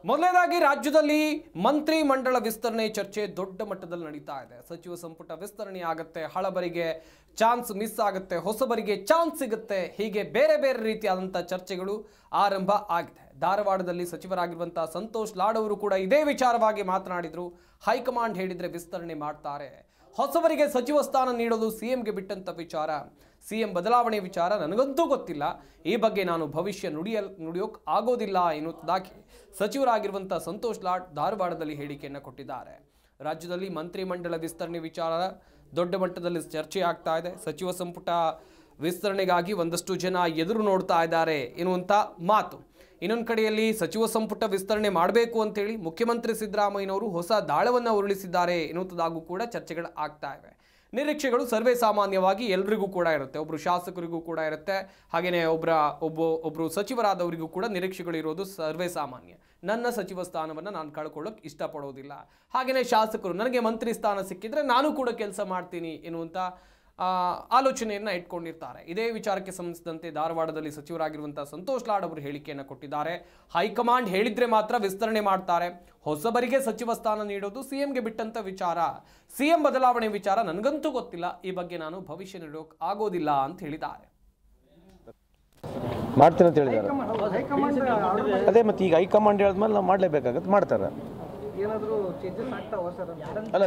ಮೊದಲನೇದಾಗಿ ರಾಜ್ಯದಲ್ಲಿ ಮಂತ್ರಿ ಮಂಡಲ ವಿಸ್ತರಣೆ ಚರ್ಚೆ ದೊಡ್ಡ ಮಟ್ಟದಲ್ಲಿ ನಡೀತಾ ಇದೆ. ಸಚಿವ ಸಂಪುಟ ವಿಸ್ತರಣೆ ಆಗುತ್ತೆ, ಹಳಬರಿಗೆ ಚಾನ್ಸ್ ಮಿಸ್ ಆಗುತ್ತೆ, ಹೊಸಬರಿಗೆ ಚಾನ್ಸ್ ಸಿಗುತ್ತೆ, ಹೀಗೆ ಬೇರೆ ಬೇರೆ ರೀತಿಯಾದಂಥ ಚರ್ಚೆಗಳು ಆರಂಭ ಆಗಿದೆ. ಧಾರವಾಡದಲ್ಲಿ ಸಚಿವರಾಗಿರುವಂತಹ ಸಂತೋಷ್ ಲಾಡ್ ಅವರು ಕೂಡ ಇದೇ ವಿಚಾರವಾಗಿ ಮಾತನಾಡಿದ್ರು. ಹೈಕಮಾಂಡ್ ಹೇಳಿದ್ರೆ ವಿಸ್ತರಣೆ ಮಾಡ್ತಾರೆ, ಹೊಸಬರಿಗೆ ಸಚಿವ ಸ್ಥಾನ ನೀಡೋದು ಸಿಎಂಗೆ ಬಿಟ್ಟಂತ ವಿಚಾರ, ಸಿಎಂ ಬದಲಾವಣೆ ವಿಚಾರ ನನಗಂತೂ ಗೊತ್ತಿಲ್ಲ, ಈ ಬಗ್ಗೆ ನಾನು ಭವಿಷ್ಯ ನುಡಿಯೋಕೆ ಆಗೋದಿಲ್ಲ ಎನ್ನುವುದಾಗಿ ಸಚಿವರಾಗಿರುವಂತಹ ಸಂತೋಷ್ ಲಾಡ್ ಧಾರವಾಡದಲ್ಲಿ ಹೇಳಿಕೆಯನ್ನು ಕೊಟ್ಟಿದ್ದಾರೆ. ರಾಜ್ಯದಲ್ಲಿ ಮಂತ್ರಿ ಮಂಡಲ ವಿಸ್ತರಣೆ ವಿಚಾರ ದೊಡ್ಡ ಮಟ್ಟದಲ್ಲಿ ಚರ್ಚೆ ಆಗ್ತಾ ಇದೆ. ಸಚಿವ ಸಂಪುಟ ವಿಸ್ತರಣೆಗಾಗಿ ಒಂದಷ್ಟು ಜನ ಎದುರು ನೋಡ್ತಾ ಇದ್ದಾರೆ ಎನ್ನುವಂಥ ಮಾತು. ಇನ್ನೊಂದು ಕಡೆಯಲ್ಲಿ ಸಚಿವ ಸಂಪುಟ ವಿಸ್ತರಣೆ ಮಾಡಬೇಕು ಅಂತೇಳಿ ಮುಖ್ಯಮಂತ್ರಿ ಸಿದ್ದರಾಮಯ್ಯನವರು ಹೊಸ ದಾಳವನ್ನು ಉರುಳಿಸಿದ್ದಾರೆ ಎನ್ನುವಂಥದ್ದಾಗೂ ಕೂಡ ಚರ್ಚೆಗಳು ಆಗ್ತಾ ಇವೆ. ನಿರೀಕ್ಷೆಗಳು ಸರ್ವೇ ಸಾಮಾನ್ಯವಾಗಿ ಎಲ್ರಿಗೂ ಕೂಡ ಇರುತ್ತೆ, ಒಬ್ಬರು ಶಾಸಕರಿಗೂ ಕೂಡ ಇರುತ್ತೆ, ಹಾಗೆಯೇ ಒಬ್ಬರು ಸಚಿವರಾದವರಿಗೂ ಕೂಡ ನಿರೀಕ್ಷೆಗಳು ಇರೋದು ಸರ್ವೇ ಸಾಮಾನ್ಯ. ನನ್ನ ಸಚಿವ ಸ್ಥಾನವನ್ನು ನಾನು ಕಳ್ಕೊಳ್ಳೋಕೆ ಇಷ್ಟಪಡೋದಿಲ್ಲ, ಹಾಗೆಯೇ ಶಾಸಕರು ನನಗೆ ಮಂತ್ರಿ ಸ್ಥಾನ ಸಿಕ್ಕಿದ್ರೆ ನಾನು ಕೂಡ ಕೆಲಸ ಮಾಡ್ತೀನಿ ಎನ್ನುವಂಥ ಆಲೋಚನೆಯನ್ನು ಇಟ್ಕೊಂಡಿರ್ತಾರೆ. ಇದೇ ವಿಚಾರಕ್ಕೆ ಸಂಬಂಧಿಸಿದಂತೆ ಧಾರವಾಡದಲ್ಲಿ ಸಚಿವರಾಗಿರುವಂತಹ ಸಂತೋಷ್ ಲಾಡ್ ಅವರು ಹೇಳಿಕೆಯನ್ನು ಕೊಟ್ಟಿದ್ದಾರೆ. ಹೈಕಮಾಂಡ್ ಹೇಳಿದ್ರೆ ಮಾತ್ರ ವಿಸ್ತರಣೆ ಮಾಡ್ತಾರೆ, ಹೊಸಬರಿಗೆ ಸಚಿವ ಸ್ಥಾನ ನೀಡೋದು ಸಿಎಂಗೆ ಬಿಟ್ಟಂತ ವಿಚಾರ, ಸಿಎಂ ಬದಲಾವಣೆ ವಿಚಾರ ನನಗಂತೂ ಗೊತ್ತಿಲ್ಲ, ಈ ಬಗ್ಗೆ ನಾನು ಭವಿಷ್ಯ ನೀಡೋಕೆ ಆಗೋದಿಲ್ಲ ಅಂತ ಹೇಳಿದ್ದಾರೆ. ಮಾಡ್ತೀನಿ ಅಂತ ಹೇಳಿದ್ದಾರೆ. ಅದೇ ಮತ್ತೆ ಈಗ ಹೈಕಮಾಂಡ್ ಹೇಳಿದ್ಮೇಲೆ ನಾವು ಮಾಡಲೇಬೇಕಾಗತ್ತೆ, ಮಾಡ್ತಾರೆ. ಅಲ್ಲ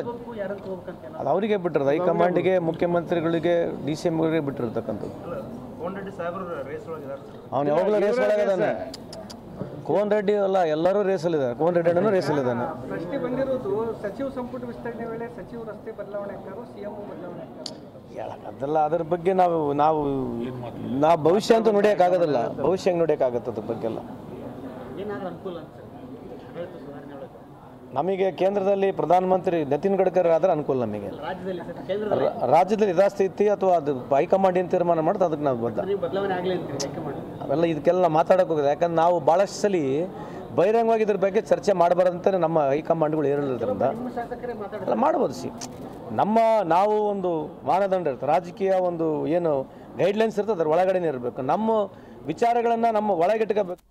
ಅದು ಅವರಿಗೆ ಬಿಟ್ಟಿರೋದು, ಹೈಕಮಾಂಡಿಗೆ, ಮುಖ್ಯಮಂತ್ರಿಗಳಿಗೆ, DCMಗಳಿಗೆ ಬಿಟ್ಟಿರ್ತಕ್ಕಂಥದ್ದು. ಅವನು ಯಾವಾಗಲೂ ರೇಸ್ ಒಳಗಿದ್ದಾನೆ. ಕೋನ್ ರೆಡ್ಡಿ ಅಲ್ಲ, ಎಲ್ಲರೂ ರೇಸಲ್ಲಿದ್ದಾರೆ. ಕೋನ್ ರೆಡ್ಡಿ ಅಣ್ಣನೂ ರೇಸಲ್ಲಿದ್ದಾನೆ. ಪ್ರಶ್ನೆ ಬಂದಿರೋದು ಸಚಿವ ಸಂಪುಟ ವಿಸ್ತರಣೆ ವೇಳೆ ಸಚಿವ ರಸ್ತೆ ಬದಲಾವಣೆ ಆಗ್ತಾರೋ ಸಿಎಂ ಬದಲಾವಣೆ ಆಗ್ತಾರೋ ಅದೆಲ್ಲ ಅದ್ರ ಬಗ್ಗೆ ನಾವು ಭವಿಷ್ಯ ಅಂತೂ ನೋಡೋಕ್ಕಾಗೋದಿಲ್ಲ. ಭವಿಷ್ಯ ಹೆಂಗೆ ನೋಡೋಕ್ಕಾಗತ್ತೆ ಅದ್ರ ಬಗ್ಗೆ ಎಲ್ಲ. ನಮಗೆ ಕೇಂದ್ರದಲ್ಲಿ ಪ್ರಧಾನಮಂತ್ರಿ ನಿತಿನ್ ಗಡ್ಕರಿ ಆದ್ರೆ ಅನುಕೂಲ. ನಮಗೆ ರಾಜ್ಯದಲ್ಲಿ ಯಥಾಸ್ಥಿತಿ ಅಥವಾ ಅದು ಹೈಕಮಾಂಡ್ ಏನು ತೀರ್ಮಾನ ಮಾಡುತ್ತೆ ಅದಕ್ಕೆ ನಾವು ಬದ್ಧ. ಅವೆಲ್ಲ ಇದಕ್ಕೆಲ್ಲ ಮಾತಾಡೋಕೆ ಹೋಗಿದೆ. ಯಾಕಂದ್ರೆ ನಾವು ಭಾಳಷ್ಟು ಸಲ ಬಹಿರಂಗವಾಗಿ ಇದ್ರ ಬಗ್ಗೆ ಚರ್ಚೆ ಮಾಡಬಾರ್ದಂತ ನಮ್ಮ ಹೈಕಮಾಂಡ್ಗಳು ಇರೋದ್ರಿಂದ ಎಲ್ಲ ಮಾಡ್ಬೋದು. ನಾವು ಒಂದು ಮಾನದಂಡ ಇರ್ತದೆ, ರಾಜಕೀಯ ಒಂದು ಏನು ಗೈಡ್ಲೈನ್ಸ್ ಇರ್ತದೆ, ಅದ್ರ ಒಳಗಡೆನೇ ಇರಬೇಕು. ನಮ್ಮ ವಿಚಾರಗಳನ್ನು ನಮ್ಮ ಒಳಗಿಟ್ಕೋಬೇಕು.